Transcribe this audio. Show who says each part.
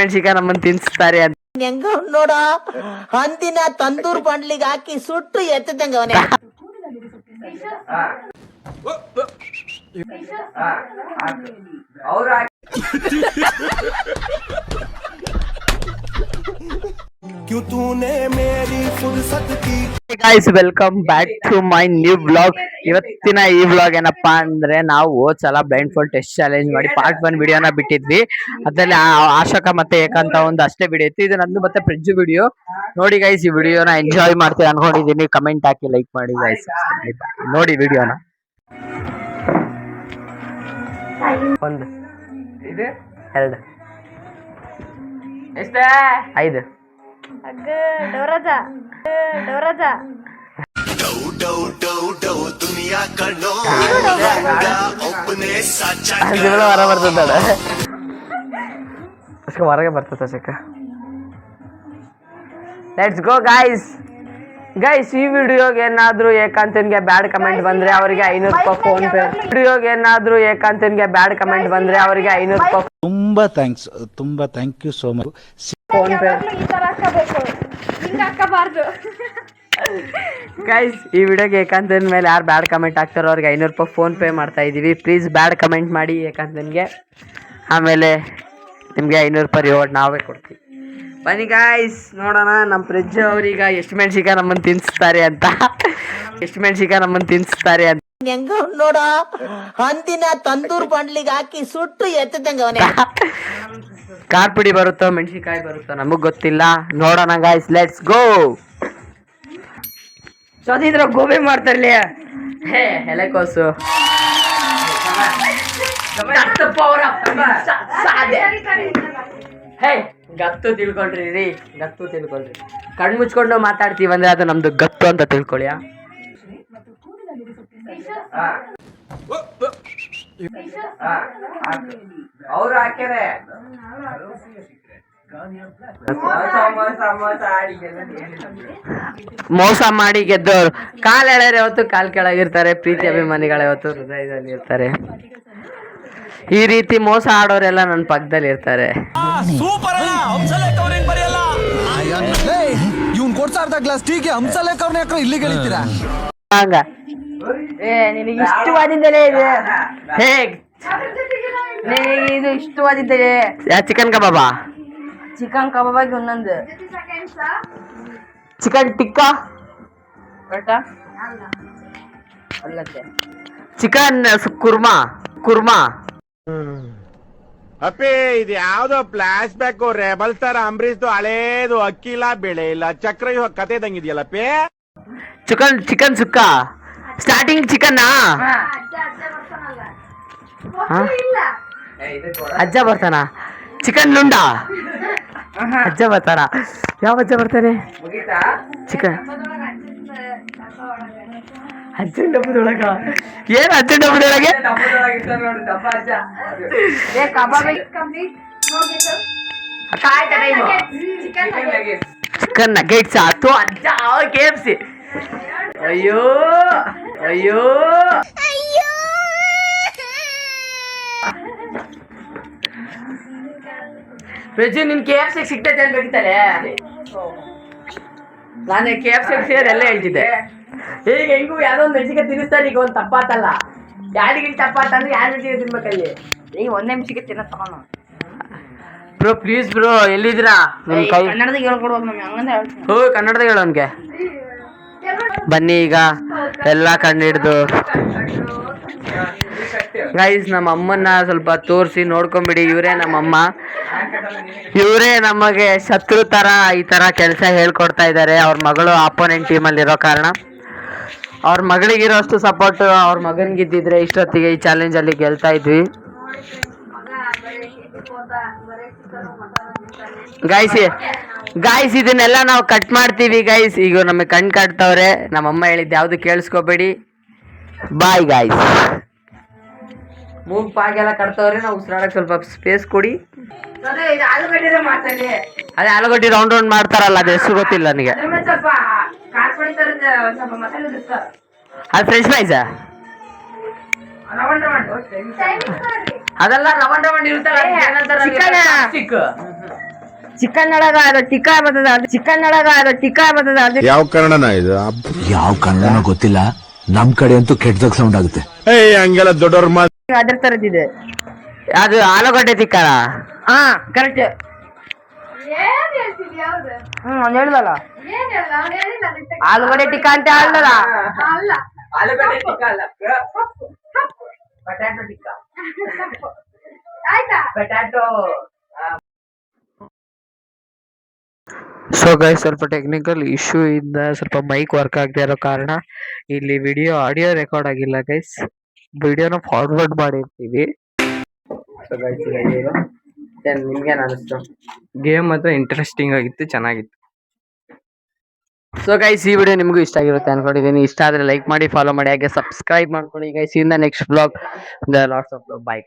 Speaker 1: ಮೆಣಸಿಕಾಯಿ ನಮ್ಮನ್ನು ತಿನ್ನಿಸ್ತಾರೆ ಅಂತ
Speaker 2: ಹೆಂಗ ನೋಡ ಅಂದಿನ ತಂದೂರ್ ಬಂಡ್ಲಿಗೆ ಹಾಕಿ ಸುಟ್ಟು ಎತ್ತದಂಗ ಅವನೇ.
Speaker 3: क्यों तूने मेरी फुर्सत की.
Speaker 1: Guys welcome back to my new blog. ಇವತ್ತಿನ ಈ ಬ್ಲಾಗ್ ಏನಪ್ಪಾ ಅಂದ್ರೆ ನಾವು ಸಲ ಬ್ಲೈಂಡ್ ಫೋಲ್ಡ್ ಟೆಸ್ಟ್ ಚಾಲೆಂಜ್ ಮಾಡಿ ಪಾರ್ಟ್ 1 ವಿಡಿಯೋನ ಬಿಟ್ಟಿದ್ವಿ. ಅದ್ರಲ್ಲಿ ಆಶೋಕ ಮತ್ತೆ ಏಕಾಂತ ಒಂದು ಅಷ್ಟೇ ವಿಡಿಯೋ ಇತ್ತು. ಇದು ನಂದು ಮತ್ತೆ ಫ್ರಿಡ್ಜ್ ವಿಡಿಯೋ. ನೋಡಿ ಗೈಸ್, ಈ ವಿಡಿಯೋನ ಎಂಜಾಯ್ ಮಾಡ್ತೀವಿ ಅನ್ಕೊಂಡಿದೀನಿ. ಕಮೆಂಟ್ ಹಾಕಿ, ಲೈಕ್ ಮಾಡಿ ಗೈಸ್. ನೋಡಿ ವಿಡಿಯೋನ. ಒಂದು ಇದು ಎರಡು ಎಷ್ಟೇ 5 ಹೊರ ಬರ್ತದ ಹೊರಗೆ ಬರ್ತದ ಸಿಕ್ಕ. Let's go guys. ಈ ವಿಡಿಯೋಗೆ ಏನಾದ್ರೂ ಏಕಾಂತನ್ಗೆ ಬ್ಯಾಡ್ ಕಮೆಂಟ್ ಬಂದ್ರೆ ಅವರಿಗೆ 500 ರೂಪಾಯಿ ಫೋನ್ ಪೇ. ವಿಡಿಯೋಗೆ ಏನಾದ್ರೂ ಏಕಾಂತನ್ಗೆ ಬ್ಯಾಡ್ ಕಮೆಂಟ್ ಬಂದ್ರೆ ಅವರಿಗೆ 500 ರೂಪಾಯಿ.
Speaker 4: ತುಂಬಾ ಥ್ಯಾಂಕ್ಸ್, ತುಂಬಾ thank you so much.
Speaker 1: PhonePe guys, ಈ ವಿಡಿಯೋಗೆ ಏಕಾಂತನ ಮೇಲೆ ಯಾರು ಬ್ಯಾಡ್ ಕಮೆಂಟ್ ಹಾಕ್ತಾರೋ ಅವ್ರಿಗೆ 500 ರೂಪಾಯಿ ಫೋನ್ ಪೇ ಮಾಡ್ತಾ ಇದ್ದೀವಿ. ಪ್ಲೀಸ್ ಬ್ಯಾಡ್ ಕಮೆಂಟ್ ಮಾಡಿ ಏಕಾಂತನ್ಗೆ. ಆಮೇಲೆ ನಿಮಗೆ 500 ರೂಪಾಯಿ ರಿವಾರ್ಡ್ ನಾವೇ ಕೊಡ್ತೀವಿ. ಬನ್ನಿ ಗಾಯ್ಸ್, ನೋಡೋಣ ನಮ್ಮ ಫ್ರಿಡ್ಜ್ ಅವ್ರೀಗ ಎಷ್ಟು ಮೆಣಸಿಕಾಯಿ ನಮ್ಮನ್ನು ತಿನ್ನಿಸ್ತಾರೆ ಅಂತ.
Speaker 2: ಹೆಂಗ ನೋಡ ಅಂದಿನ ತಂದೂರ್ ಬಂಡ್ಲಿಗೆ ಹಾಕಿ ಸುಟ್ಟು ಎತ್ತದಂಗ ಅವನೇ.
Speaker 1: ಖಾರ ಪುಡಿ ಬರುತ್ತೋ ಮೆಣಸಿಕಾಯಿ ಬರುತ್ತೋ ನಮಗ್ ಗೊತ್ತಿಲ್ಲ. ನೋಡೋಣ ಗಾಯ್ಸ್, ಲೆಟ್ಸ್ ಗೋ. ಸೋದಿದ್ರ ಗೋಬಿ ಮಾಡ್ತಾರಲಿ ಎಲೆಕೋಸು. ಗತ್ತು ತಿಳ್ಕೊಂಡ್ರಿ, ಕಣ್ ಮುಚ್ಕೊಂಡು ಮಾತಾಡ್ತೀವಿ ಅಂದ್ರೆ ಅದು ನಮ್ದು ಗತ್ತು ಅಂತ ತಿಳ್ಕೊಳ್ಳಿ. ಅವ್ರು ಹಾಕ್ಯಾರೆ ಮೋಸ ಮಾಡಿ ಗೆದ್ದವ್ರು. ಕಾಲ್ ಎಳೆಯರೆ ಯಾವತ್ತು ಕಾಲ್ ಕೆಳಗಿರ್ತಾರೆ. ಪ್ರೀತಿ ಅಭಿಮಾನಿಗಳು ಯಾವತ್ತು ಹೃದಯದಲ್ಲಿ ಇರ್ತಾರೆ. ಈ ರೀತಿ ಮೋಸ ಆಡೋರೆಲ್ಲ ನನ್ನ ಪಕ್ಕದಲ್ಲಿ ಇರ್ತಾರೆ.
Speaker 3: ಇವ್ನ್ ಕೊಡ್ಸಾರ್ದ ಗ್ಲಾಸ್ ಟೀಗೆ ಹಂಸಲೇಖ ಅವ್ರನ್ನ ಯಾಕ್ರೆ ಇಲ್ಲಿಗೆ ಎಳಿತೀರಾ?
Speaker 1: ಹಂಗ ನಿನಗೆ ಇಷ್ಟವಾದಿದ್ದಲೇ ಇದೆ. ಹೇಗ್ ನಿನಗೆ ಇದು ಇಷ್ಟವಾದಿದ್ದಲೇ? ಚಿಕನ್ ಕಬಾಬಾ? ಚಿಕನ್ ಕಬಾಬಾಗಿ ಒಂದೊಂದು ಚಿಕನ್ ಟಿಕ್ಕಾ, ಚಿಕನ್ ಕುರ್ಮಾ.
Speaker 5: ಅಪ್ಪಿ, ಇದು ಯಾವ್ದೋ ಫ್ಲಾಶ್ ಬ್ಯಾಕ್ ರೆಬಲ್ ಸ್ಟಾರ್ ಅಂಬರೀಶ್ದು ಹಳೇದು. ಅಕ್ಕಿ ಇಲ್ಲ, ಬೆಳೆ ಇಲ್ಲ, ಚಕ್ರ ಕತೆ ಇದಂಗಿದೆಯಲ್ಲಪ್ಪಿ.
Speaker 1: ಚಿಕನ್ ಸುಕ್ಕ ಸ್ಟಾರ್ಟಿಂಗ್ ಚಿಕನ್ ಅಜ್ಜ ಬರ್ತಾನ. ಚಿಕನ್ ನುಂಡ ಅಜ್ಜ ಬರ್ತಾನ. ಯಾವ ಅಜ್ಜ ಬರ್ತಾನೆ? ಚಿಕನ್ ಅಜ್ಜನ ಡಬ್ಬದೊಳಗ. ಏನ್ ಅಜ್ಜನ ಡಬ್ಬದೊಳಗೆ? ಚಿಕನ್ ನಗೆಟ್ಸ್ ಆತು ಅಜ್ಜ. KFC. ಅಯ್ಯೋ ಪ್ರಜು, ನಿನ್ KFC ಸಿಗ್ತೈತೆ ಅನ್ಬೇಕಿತ್ತಲೆ. ನಾನು KFC ಎಲ್ಲ ಹೇಳ್ತಿದ್ದೆ. ಈಗ ಹೆಂಗು ಯಾವ್ದೋ ಒಂದು ಮೆಣಸಿಗೆ ತಿನ್ನಿಸ್ತಾರೆ. ಈಗ ಒಂದು ತಪ್ಪಾತಲ್ಲ, ಯಾರಿಗಿಂತ ತಪ್ಪಾತಂದ್ರೆ ಯಾರು ಮೆಣಸಿಗೆ ತಿನ್ಬೇಕಲ್ಲಿ. ಈಗ ಒಂದೇ ಮೆಣಸಿಗೆ ತಿನ್ನ ತಗೊಂಡು ಬ್ರೋ. ಪ್ಲೀಸ್ ಬ್ರೋ, ಎಲ್ಲಿದ್ದೀರಾ? ಕನ್ನಡದಾಗ ಹೇಳ್ಕೊಡ್ಬೇಕು ನಮ್ಗೆ. ಹಂಗಂದ್ರೆ ಕನ್ನಡದಾಗ ಹೇಳೋನ್ಗೆ. ಬನ್ನಿ ಈಗ ಎಲ್ಲ ಕಂಡು ಹಿಡ್ದು ಗೈಸ್, ನಮ್ಮ ಅಮ್ಮನ್ನ ಸ್ವಲ್ಪ ತೋರಿಸಿ ನೋಡ್ಕೊಂಬಿಡಿ. ಇವರೇ ನಮ್ಮಮ್ಮ. ಇವರೇ ನಮಗೆ ಶತ್ರು ತರ ಈ ತರ ಕೆಲಸ ಹೇಳ್ಕೊಡ್ತಾ ಇದ್ದಾರೆ. ಅವ್ರ ಮಗಳು ಆಪೋನೆಂಟ್ ಟೀಮಲ್ಲಿ ಇರೋ ಕಾರಣ ಅವ್ರ ಮಗಳಿಗಿರೋಷ್ಟು ಸಪೋರ್ಟ್ ಅವ್ರ ಮಗನಿಗಿದ್ದಿದ್ರೆ ಇಷ್ಟೊತ್ತಿಗೆ ಈ ಚಾಲೆಂಜ್ ಅಲ್ಲಿ ಗೆಲ್ತಾ ಇದ್ವಿ. ಗೈಸ್ ಇದನ್ನೆಲ್ಲ ನಾವು ಕಟ್ ಮಾಡ್ತೀವಿ ಗೈಸ್. ಈಗ ನಮಗೆ ಕಣ್ ಕಾಡ್ತವ್ರೆ. ನಮ್ಮಮ್ಮ ಹೇಳಿದ್ದು ಯಾವ್ದು ಕೇಳಿಸ್ಕೋಬೇಡಿ. Bye guys. ಮೂಗ್ ಪಾಗೆಲ್ಲ ಕಟ್ತವ್ರೆ. ನಾವು ಉಸಿರಾಡಕ್ ಸ್ವಲ್ಪ ಸ್ಪೇಸ್ ಕೊಡಿ. ಅದೇ ಆಲೂಗಡ್ಡೆ ರೌಂಡ್ ಮಾಡ್ತಾರಲ್ಲ, ಅದು ಹೆಸರು ಗೊತ್ತಿಲ್ಲ ನನಗೆ. ಅದು ಫ್ರೆಂಚ್ ಫ್ರೈಸ್ ಅದೆಲ್ಲ ರವಂಡ್ ಇರುತ್ತಲ್ಲ. ಚಿಕನ್ ಒಳಗ ಅದು ಟಿಕ್ಕಾ ಬರ್ತದ, ಅದು ಚಿಕನ್ ಒಳಗ ಅದು ಟಿಕ್ಕಾ ಬರ್ತದ, ಅದು
Speaker 5: ಯಾವ ಕನ್ನಡನ ಇದು?
Speaker 3: ಯಾವ ಕನ್ನಡನೋ ಗೊತ್ತಿಲ್ಲ, ನಮ್ ಕಡೆ ಅಂತೂ ಕೆಟ್ಟದಾಗ ಸೌಂಡ್ ಆಗುತ್ತೆ.
Speaker 5: ಏಯ್ ಹಂಗೆಲ್ಲ ದೊಡ್ಡವ್ರ ಮಾತು.
Speaker 1: ಅದ್ರ ತರದಿದೆ.
Speaker 2: ಅದು ಆಲೂಗಡ್ಡೆ ತಿಕ್ಕಾರ.
Speaker 1: ಹಾ ಕರೆಕ್ಟ್. ಅವ್ನು ಹೇಳ್ದಲ್ಲ ಆಲೂಗಡ್ಡೆ ಟಿಕ್ಕಾ ಅಂತ ಹೇಳ್ದಲ್ಲ. ಆಲೂಗಡ್ಡೆ ಟಿಕ್ಕಾ ಅಲ್ಲ, potato tikka. Potato.
Speaker 6: So guys, ಸ್ವಲ್ಪ ಟೆಕ್ನಿಕಲ್ ಇಶ್ಯೂ ಇಂದ ಸ್ವಲ್ಪ ಮೈಕ್ ವರ್ಕ್ ಆಗದೆ ಇರೋ ಕಾರಣ ಇಲ್ಲಿ ಆಡಿಯೋ ರೆಕಾರ್ಡ್ ಆಗಿಲ್ಲ ಗೈಸ್. ವಿಡಿಯೋನ ಫಾರ್ವರ್ಡ್ ಮಾಡಿರ್ತೀವಿ.
Speaker 1: ನಿಮ್ಗೇನ್ ಅನಿಸ್ತು?
Speaker 6: ಗೇಮ್ ಮಾತ್ರ ಇಂಟ್ರೆಸ್ಟಿಂಗ್ ಆಗಿತ್ತು, ಚೆನ್ನಾಗಿತ್ತು.
Speaker 1: ಸೊ ಗೈಸ್, ಈ ವಿಡಿಯೋ ನಿಮಗೂ ಇಷ್ಟ ಆಗಿರುತ್ತೆ ಅನ್ಕೊಂಡಿದ್ದೀನಿ. ಇಷ್ಟ ಆದ್ರೆ ಲೈಕ್ ಮಾಡಿ, ಫಾಲೋ ಮಾಡಿ, ಹಾಗೆ ಸಬ್ಸ್ಕ್ರೈಬ್ ಮಾಡ್ಕೊಳ್ಳಿ guys. In the next blog lots of love. By.